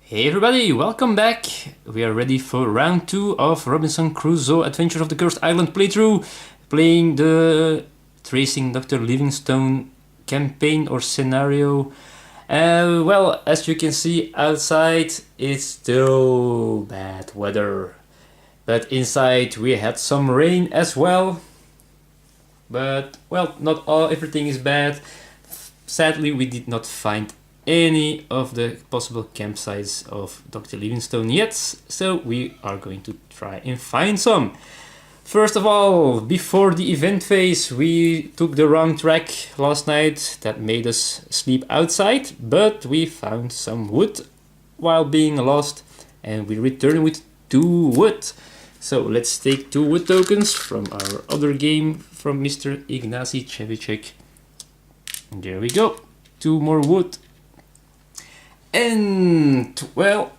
Hey everybody, welcome back! We are ready for round 2 of Robinson Crusoe Adventures of the Cursed Island playthrough, playing the Tracing Doctor Livingstone campaign or scenario. Well, as you can see outside, it's still bad weather. But inside we had some rain as well. But, well, not everything is bad. Sadly, we did not find any of the possible campsites of Dr. Livingstone yet, so we are going to try and find some. First of all, before the event phase, we took the wrong track last night. That made us sleep outside, but we found some wood while being lost, and we returned with 2 wood. So let's take 2 wood tokens from our other game from Mr. Ignacy Chevicek. There we go, 2 more wood. And, well,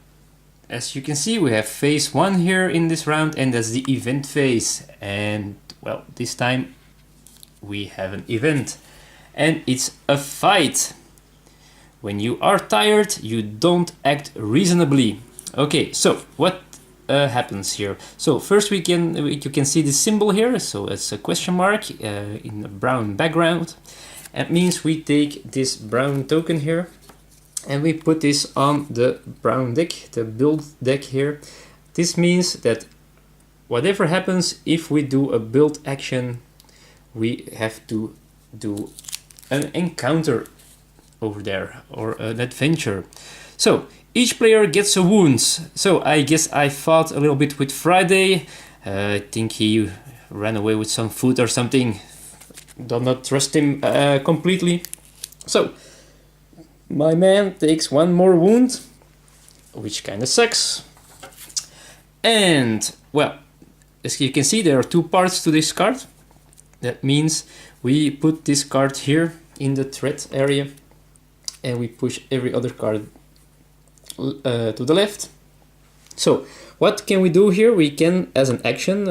as you can see, we have phase 1 here in this round, and that's the event phase. And, well, this time we have an event, and it's a fight. When you are tired, you don't act reasonably. Okay, so what happens here? So first you can see the symbol here, so it's a question mark in a brown background. That means we take this brown token here, and we put this on the brown deck, the build deck here. This means that whatever happens, if we do a build action, we have to do an encounter over there, or an adventure. So each player gets a wound. So I guess I fought a little bit with Friday. I think he ran away with some food or something. Do not trust him completely. So my man takes 1 more wound, which kind of sucks. And, well, as you can see, there are 2 parts to this card. That means we put this card here in the thread area, and we push every other card to the left. So, what can we do here? We can, as an action,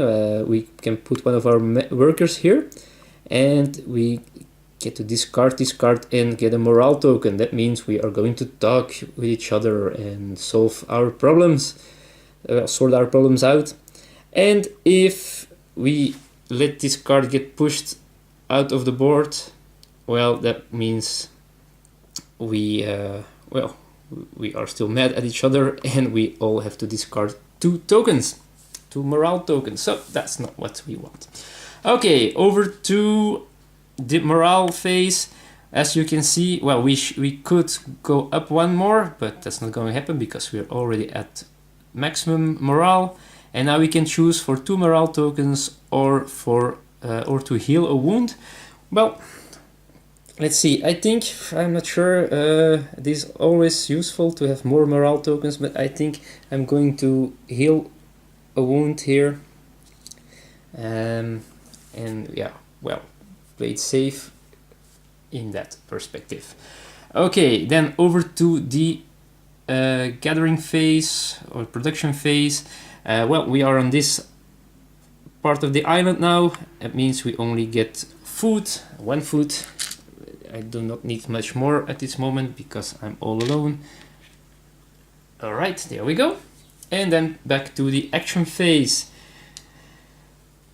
we can put one of our workers here, and we get to discard this card and get a morale token. That means we are going to talk with each other and solve our problems, sort our problems out. And if we let this card get pushed out of the board, well, that means we are still mad at each other, and we all have to discard 2 tokens, 2 morale tokens. So that's not what we want. Okay, over to the morale phase. As you can see, well, we could go up 1 more, but that's not going to happen because we're already at maximum morale. And now we can choose for 2 morale tokens or to heal a wound. Well, let's see. I'm not sure. It is always useful to have more morale tokens, but I think I'm going to heal a wound here. And yeah, well, play it safe in that perspective. Okay, then over to the gathering phase or production phase. Well, we are on this part of the island now. That means we only get food, 1 food. I do not need much more at this moment because I'm all alone. Alright, there we go. And then back to the action phase.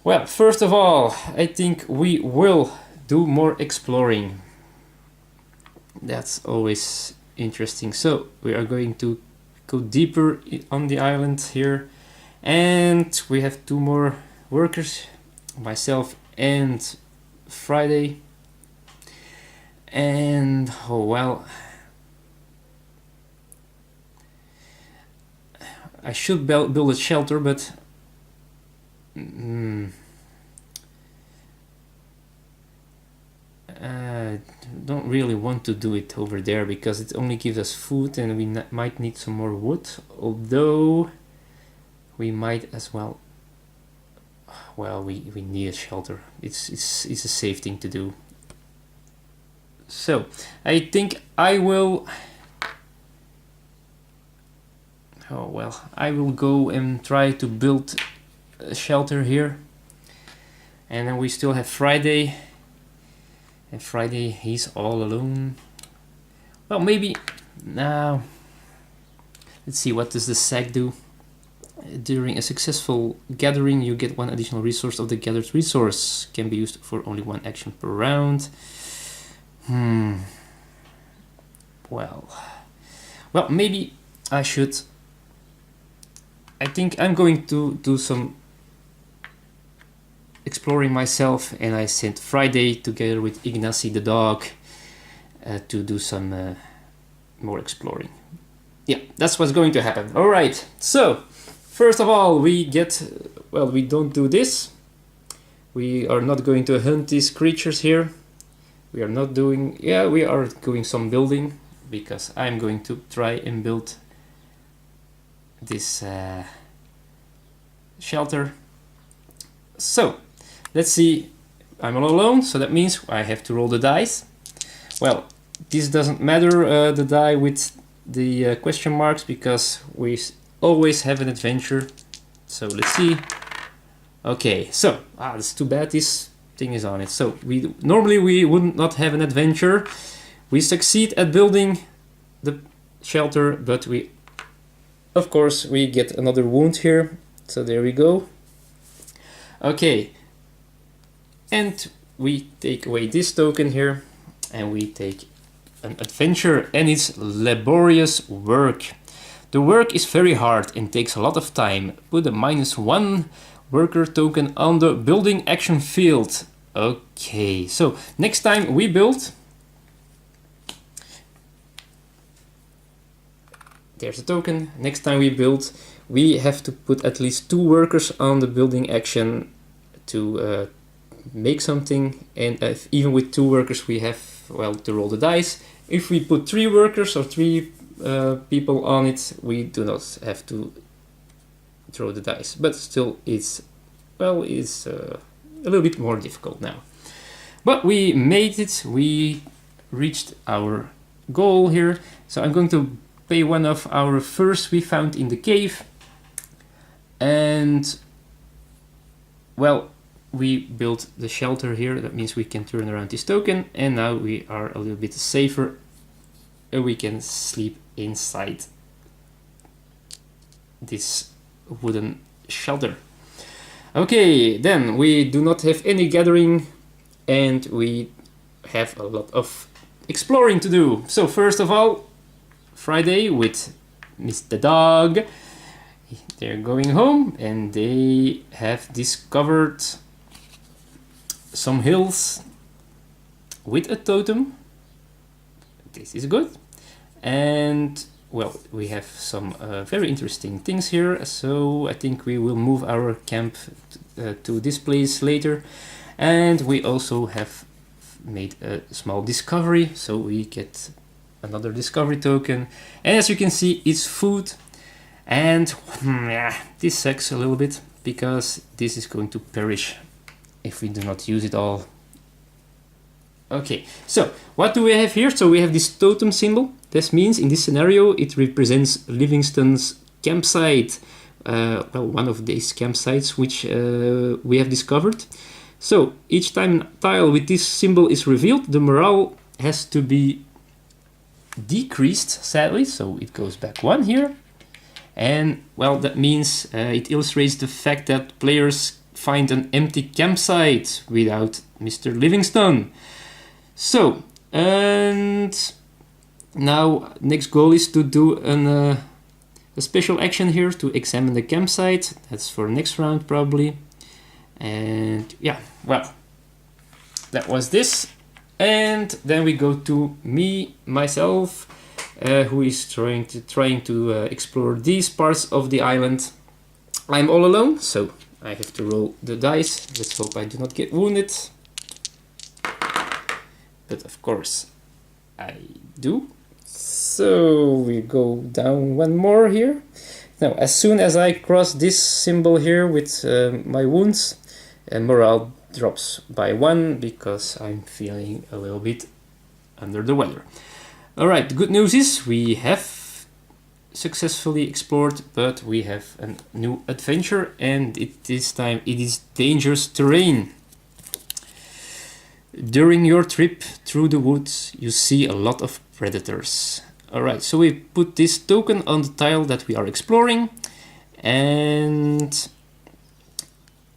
Well, first of all, I think we will do more exploring. That's always interesting. So we are going to go deeper on the island here, and we have 2 more workers, myself and Friday. And oh well, I should build a shelter, but don't really want to do it over there because it only gives us food, and we might need some more wood, although we might as well. Well, we need a shelter. It's a safe thing to do. So I think I will go and try to build a shelter here. And then we still have Friday, and Friday he's all alone. Well, maybe now Let's see, what does the sack do? During a successful gathering, you get one additional resource of the gathered resource. Can be used for only one action per round. Well, maybe I should... I think I'm going to do some exploring myself, and I sent Friday together with Ignacy the dog to do some more exploring. Yeah, that's what's going to happen. All right, so first of all, we get... Well, we don't do this. We are not going to hunt these creatures here. We are not doing... Yeah, we are doing some building, because I'm going to try and build this shelter. So, let's see. I'm all alone, so that means I have to roll the dice. Well, this doesn't matter, the die with the question marks, because we always have an adventure. So let's see. Okay, so that's too bad this thing is on it. So normally we would not have an adventure. We succeed at building the shelter, but of course we get another wound here. So there we go. Okay, and we take away this token here, and we take an adventure, and it's laborious work. The work is very hard and takes a lot of time. Put a -1 worker token on the building action field. Okay, so next time we build, there's a token. Next time we build, we have to put at least 2 workers on the building action to make something, and even with 2 workers we have, well, to roll the dice. If we put 3 workers or 3 people on it, we do not have to throw the dice, but still it's, well, it's a little bit more difficult now. But we made it, we reached our goal here. So I'm going to pay one of our furs we found in the cave, and well, we built the shelter here. That means we can turn around this token, and now we are a little bit safer, and we can sleep inside this wooden shelter. Okay, then we do not have any gathering, and we have a lot of exploring to do. So first of all, Friday with Mr. Dog, they're going home, and they have discovered some hills with a totem. This is good. And well, we have some very interesting things here, so I think we will move our camp to this place later. And we also have made a small discovery, so we get another discovery token. And as you can see, it's food, and yeah, this sucks a little bit, because this is going to perish if we do not use it all. Okay, so what do we have here? So we have this totem symbol. This means in this scenario it represents Livingstone's campsite, well, one of these campsites which we have discovered. So each time tile with this symbol is revealed, the morale has to be decreased, sadly, so it goes back 1 here. And well, that means it illustrates the fact that players find an empty campsite without Mr. Livingstone. So, and now next goal is to do a special action here to examine the campsite. That's for next round probably. And yeah, well, that was this. And then we go to myself, who is trying to explore these parts of the island. I'm all alone, so I have to roll the dice. Let's hope I do not get wounded. But of course I do. So we go down 1 more here. Now, as soon as I cross this symbol here with my wounds, morale drops by 1, because I'm feeling a little bit under the weather. Alright, the good news is we have successfully explored, but we have a new adventure, and this time it is dangerous terrain. During your trip through the woods, you see a lot of predators. Alright, so we put this token on the tile that we are exploring, and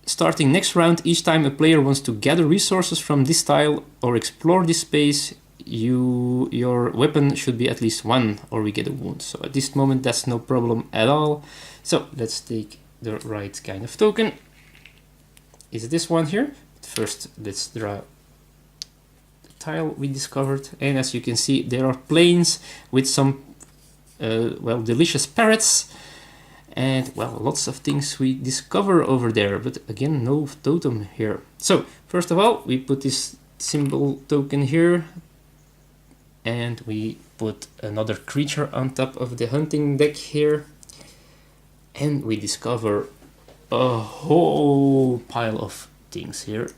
starting next round, each time a player wants to gather resources from this tile or explore this space, your weapon should be at least 1 or we get a wound. So at this moment that's no problem at all. So let's take the right kind of token. Is this one here? First let's draw the tile we discovered, and as you can see there are plains with some well, delicious parrots. And well, lots of things we discover over there, but again, no totem here. So first of all, we put this symbol token here, and we put another creature on top of the hunting deck here, and we discover a whole pile of things here.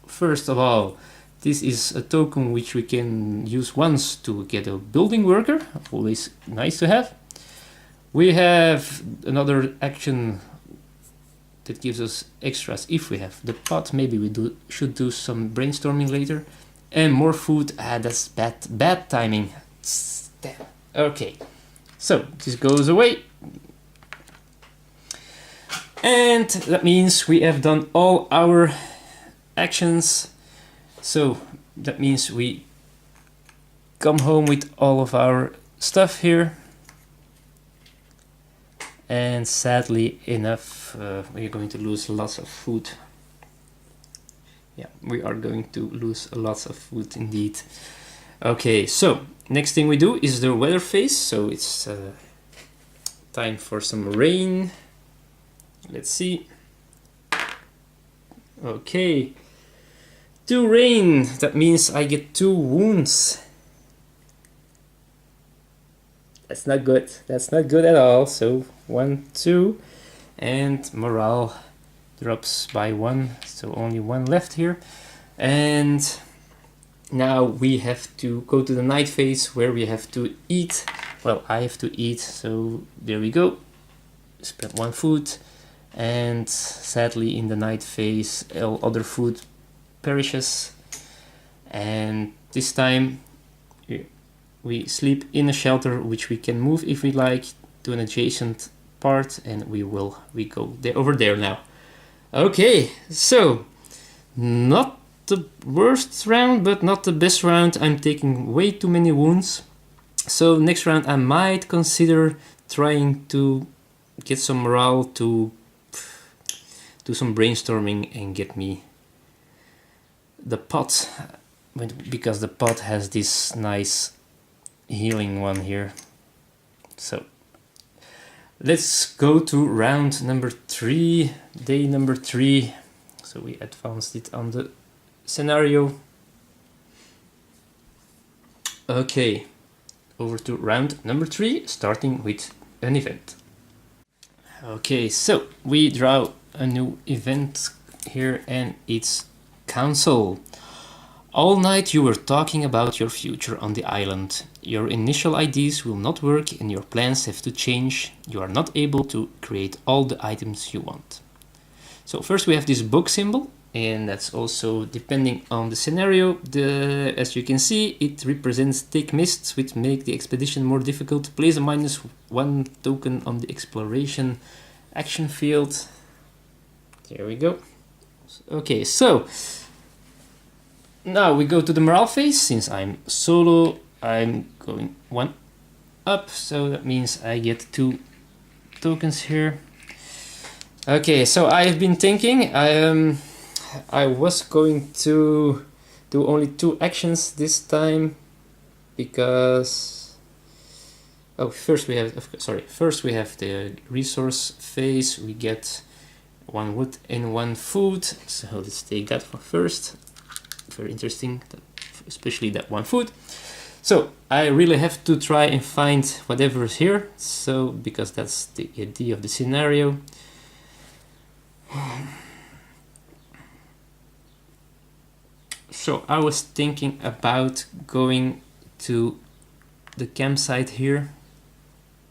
First of all, this is a token which we can use once to get a building worker, always nice to have. We have another action that gives us extras if we have the pot. Maybe we should do some brainstorming later. And more food. That's bad timing. Damn. Okay, so this goes away. And that means we have done all our actions. So that means we come home with all of our stuff here. And sadly enough, we're going to lose lots of food. Yeah, we are going to lose lots of food indeed. Okay, so next thing we do is the weather phase. So it's time for some rain. Let's see. Okay, 2 rain. That means I get 2 wounds. That's not good. That's not good at all. So 1, 2, and morale drops by 1. So only 1 left here. And now we have to go to the night phase where we have to eat. Well, I have to eat. So there we go. Spent 1 food. And sadly in the night phase, all other food perishes. And this time we sleep in a shelter which we can move if we like to an adjacent part, and we go there over there now. Okay, so not the worst round but not the best round. I'm taking way too many wounds. So next round I might consider trying to get some morale, to do some brainstorming and get me the pot, because the pot has this nice healing one here. So let's go to round number 3, day number 3. So we advanced it on the scenario. Okay, over to round number 3, starting with an event. Okay, so we draw a new event here, and it's council. All night you were talking about your future on the island. Your initial ideas will not work and your plans have to change. You are not able to create all the items you want. So first we have this book symbol, and that's also depending on the scenario. As you can see, it represents thick mists which make the expedition more difficult. Place a -1 token on the exploration action field. There we go. Okay, so now we go to the morale phase. Since I'm solo, I'm going 1 up, so that means I get 2 tokens here. Okay, so I have been thinking, I was going to do only 2 actions this time, because first we have the resource phase. We get 1 wood and 1 food, so let's take that one first. Very interesting, especially that 1 food. So I really have to try and find whatever is here, so because that's the idea of the scenario. So I was thinking about going to the campsite here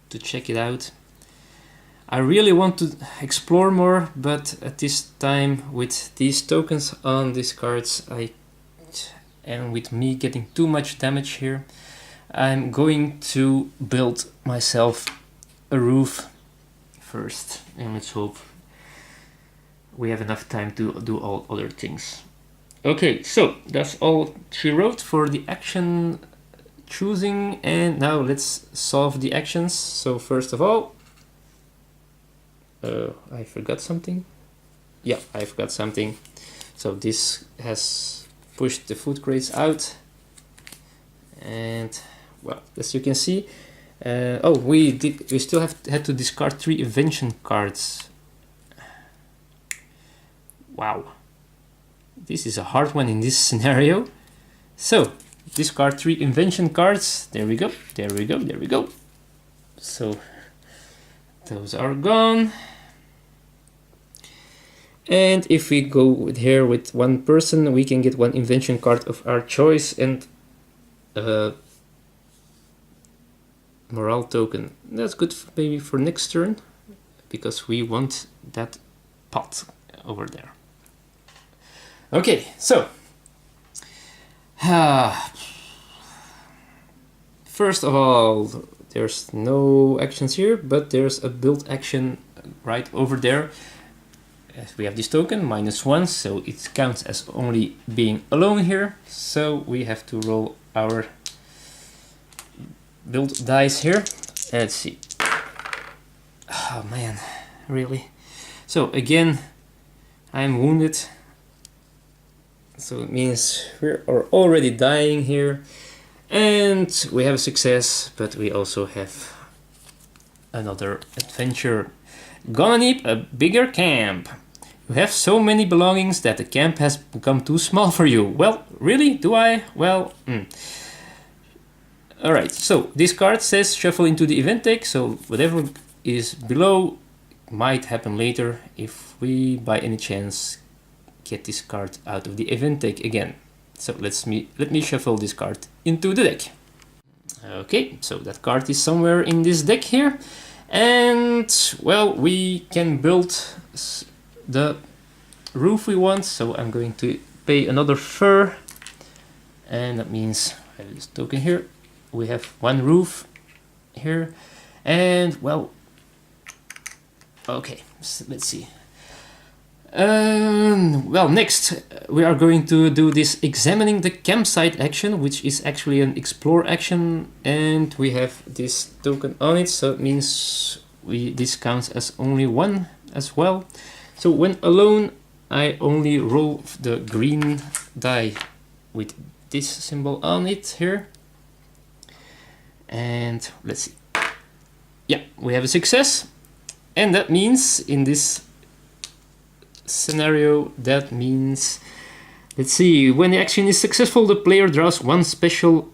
to check it out. I really want to explore more, but at this time, with these tokens on these cards, and with me getting too much damage here, I'm going to build myself a roof first, and let's hope we have enough time to do all other things. Okay, so that's all she wrote for the action choosing, and now let's solve the actions. So first of all, I forgot something. Yeah, I forgot something. So this has pushed the food crates out, and well, as you can see, we still had to discard 3 invention cards. Wow, this is a hard one in this scenario. So discard 3 invention cards. There we go, there we go, there we go. So those are gone. And if we go with here with 1 person, we can get 1 invention card of our choice and morale token. That's good maybe for next turn, because we want that pot over there. Okay, so first of all, there's no actions here, but there's a build action right over there. As we have this token, -1, so it counts as only being alone here. So we have to roll our build dice here. And let's see. Oh man, really? So again, I'm wounded. So it means we're already dying here. And we have a success, but we also have another adventure. Gonna need a bigger camp. You have so many belongings that the camp has become too small for you. Well, really? Do I? Well, Alright, so this card says shuffle into the event deck, so whatever is below might happen later if we, by any chance, get this card out of the event deck again. So let me shuffle this card into the deck. Okay, so that card is somewhere in this deck here. And, well, we can build the roof we want, so I'm going to pay another fur, and that means I have this token here. We have 1 roof here, and well, okay, so let's see. Well, next we are going to do this examining the campsite action, which is actually an explore action, and we have this token on it, so it means this counts as only 1 as well. So when alone, I only roll the green die with this symbol on it here. And let's see. Yeah, we have a success. And that means in this scenario, that means, let's see, when the action is successful, the player draws one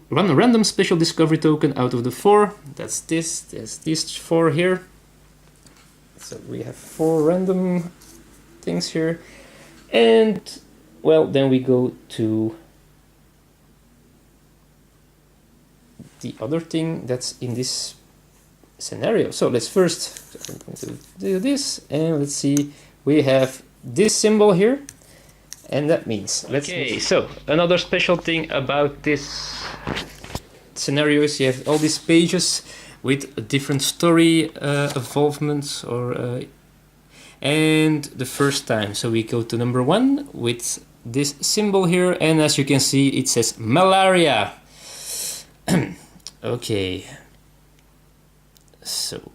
random special discovery token out of the 4. That's these 4 here. So we have 4 random things here, and well, then we go to the other thing that's in this scenario. So let's first do this, and let's see, we have this symbol here, and that means so another special thing about this scenario is you have all these pages with a different story involvement or and the first time, so we go to number 1 with this symbol here, and as you can see it says malaria. Okay, so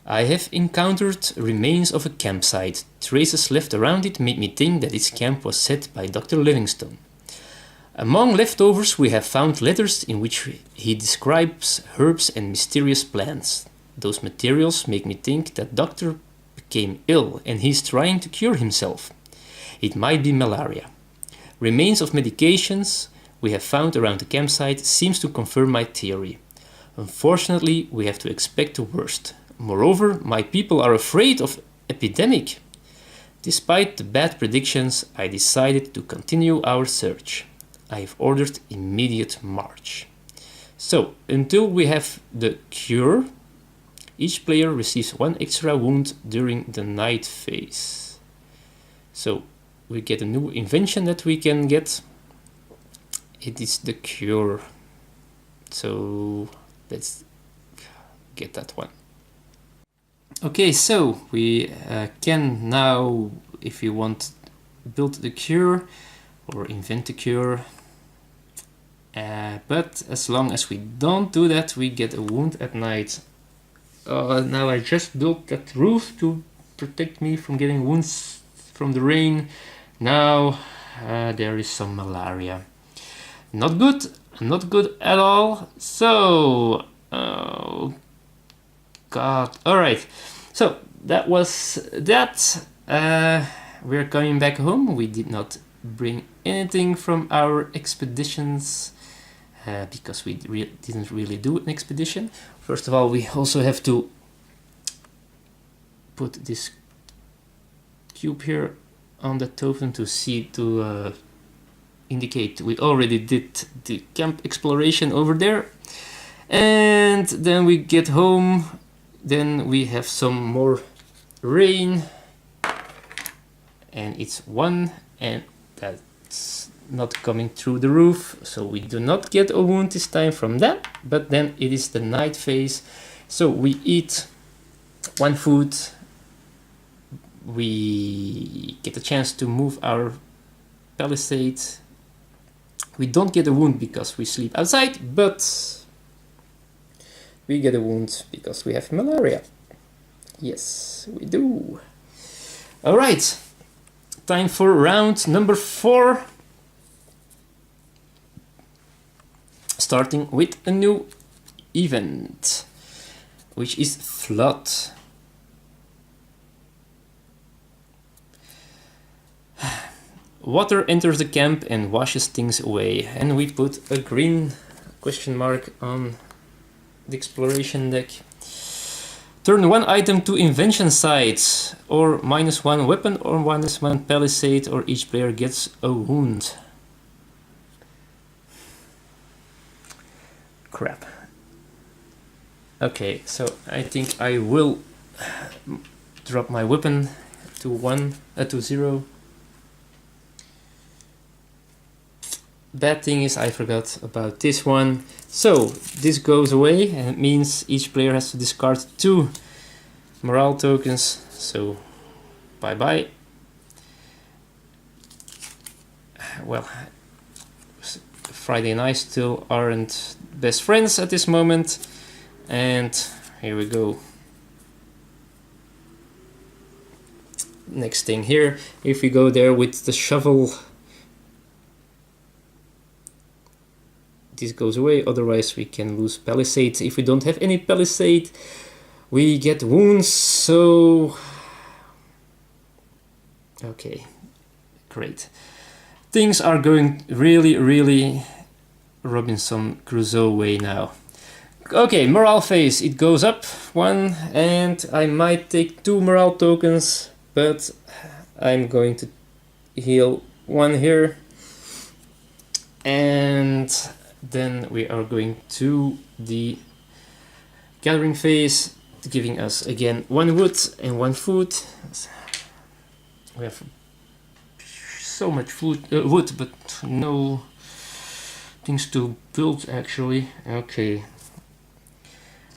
I have encountered remains of a campsite. Traces left around it made me think that its camp was set by Doctor Livingstone. Among leftovers we have found letters in which he describes herbs and mysterious plants. Those materials make me think that Doctor became ill and he is trying to cure himself. It might be malaria. Remains of medications we have found around the campsite seems to confirm my theory. Unfortunately, we have to expect the worst. Moreover, my people are afraid of epidemic. Despite the bad predictions, I decided to continue our search. I have ordered immediate march. So, until we have the cure, each player receives 1 extra wound during the night phase. So, we get a new invention that we can get. it is the cure. So let's get that one. Okay, so we can now, if you want, build the cure or invent the cure. But as long as we don't do that, we get a wound at night. Now I just built that roof to protect me from getting wounds from the rain. Now there is some malaria. Not good, not good at all. So, oh God. All right. So that was that. We're coming back home. We did not bring anything from our expeditions because we didn't really do an expedition. First of all, we also have to put this cube here on the token to indicate we already did the camp exploration over there. And then we get home, then we have some more rain, and it's 1, and that's not coming through the roof, so we do not get a wound this time from that. But then it is the night phase, so we eat 1 food, we get a chance to move our palisade. We don't get a wound because we sleep outside, but we get a wound because we have malaria. Yes, we do. All right, time for round number 4. Starting with a new event, which is flood. Water enters the camp and washes things away, and we put a green question mark on the exploration deck. Turn 1 item to invention side, or -1 weapon, or -1 palisade, or each player gets a wound. Crap. Okay, so I think I will drop my weapon to 0. Bad thing is I forgot about this one. So this goes away, and it means each player has to discard 2 morale tokens. So bye bye. Well, Friday and I still aren't best friends at this moment, and here we go. Next thing here, if we go there with the shovel, this goes away, otherwise we can lose palisade. If we don't have any palisade, we get wounds, so okay, great. Things are going really Robinson Crusoe way now. Okay, morale phase, it goes up 1, and I might take 2 morale tokens, but I'm going to heal 1 here, and then we are going to the gathering phase, giving us again 1 wood and 1 food. We have so much wood, but no things to build actually. Okay.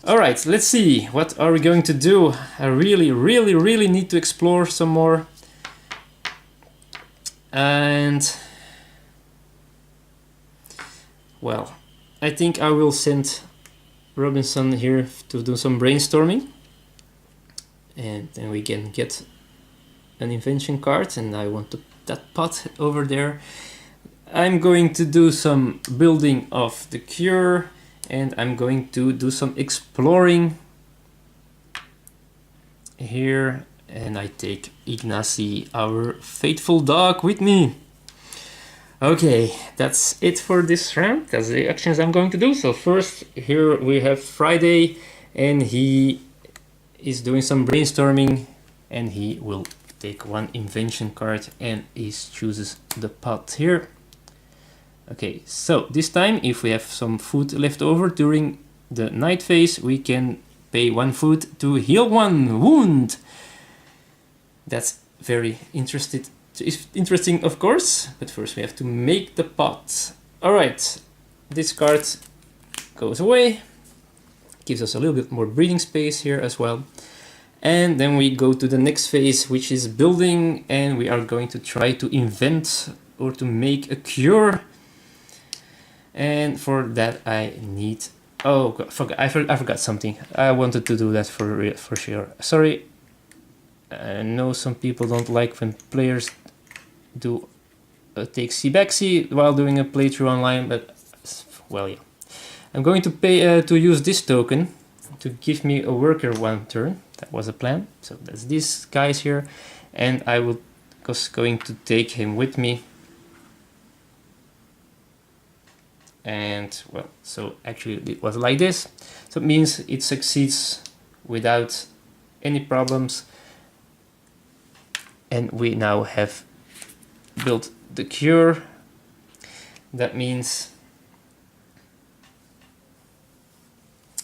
All right, let's see. What are we going to do? I really need to explore some more. And well, I think I will send Robinson here to do some brainstorming, and then we can get an invention card, and I want to put that pot over there. I'm going to do some building of the cure, and I'm going to do some exploring here, and I take Ignacy, our faithful dog, with me. Okay, that's it for this round. That's the actions I'm going to do. So first, here we have Friday, and he is doing some brainstorming, and he will take 1 invention card, and he chooses the pot here. Okay, so this time, if we have some food left over during the night phase, we can pay 1 food to heal 1 wound. That's very interesting, of course, but first we have to make the pot. Alright, this card goes away, gives us a little bit more breathing space here as well. And then we go to the next phase, which is building, and we are going to try to invent or to make a cure. And for that I need... Oh, God, I forgot something. I wanted to do that for sure. Sorry. I know some people don't like when players do take backsy while doing a playthrough online, but well, yeah. I'm going to pay to use this token to give me a worker one turn. That was a plan. So that's these guys here, and I will just going to take him with me. And well, so actually it was like this. So it means it succeeds without any problems. And we now have built the cure. That means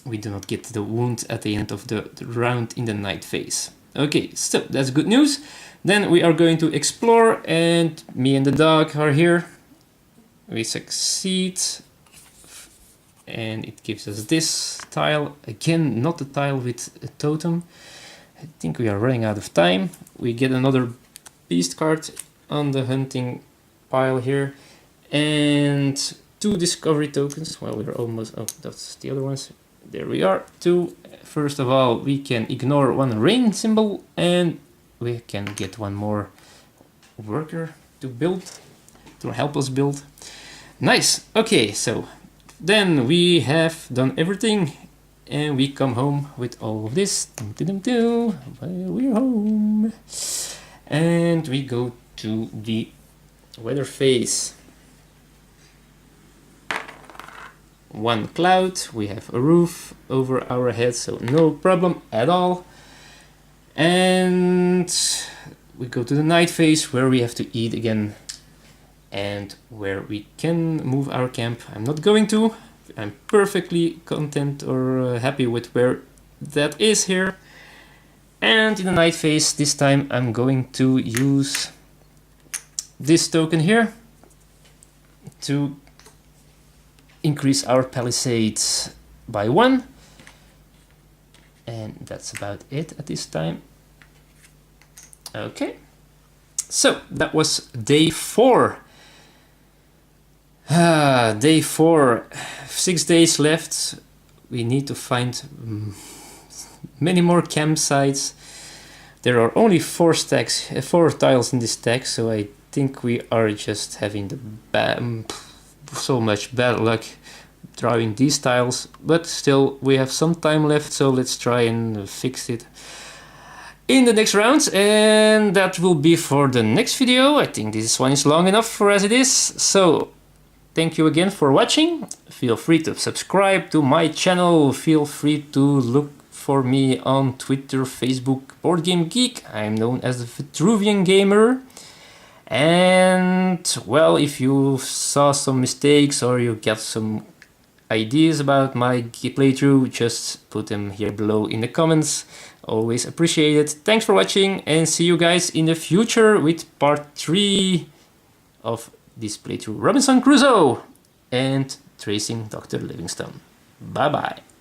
we do not get the wound at the end of the round in the night phase. Okay, so that's good news. Then we are going to explore, and me and the dog are here. We succeed, and it gives us this tile. Again, not a tile with a totem. I think we are running out of time. We get another beast card on the hunting pile here, and 2 discovery tokens. Well, we're almost... Oh, that's the other ones. There we are, 2. First of all, we can ignore 1 rain symbol, and we can get 1 more worker to build, to help us build. Nice. Okay, so then we have done everything, and we come home with all of this. Well, we're home. And we go to the weather phase. 1 cloud, we have a roof over our heads, so no problem at all. And we go to the night phase, where we have to eat again, and where we can move our camp. I'm not going to. I'm perfectly content or happy with where that is here. And in the night phase, this time I'm going to use this token here to increase our palisades by 1. And that's about it at this time. Okay. So that was day 4. Day 4. 6 days left. We need to find many more campsites. There are only 4 tiles in this stack, so I think we are just having the so much bad luck drawing these tiles, but still we have some time left, so let's try and fix it in the next rounds, and that will be for the next video. I think this one is long enough for as it is, so thank you again for watching. Feel free to subscribe to my channel, feel free to look for me on Twitter, Facebook, Board Game Geek. I'm known as the Vetruvian Gamer. And well, if you saw some mistakes or you get some ideas about my playthrough, just put them here below in the comments. Always appreciate it. Thanks for watching, and see you guys in the future with part 3 of this playthrough, Robinson Crusoe and tracing Doctor Livingstone. Bye bye.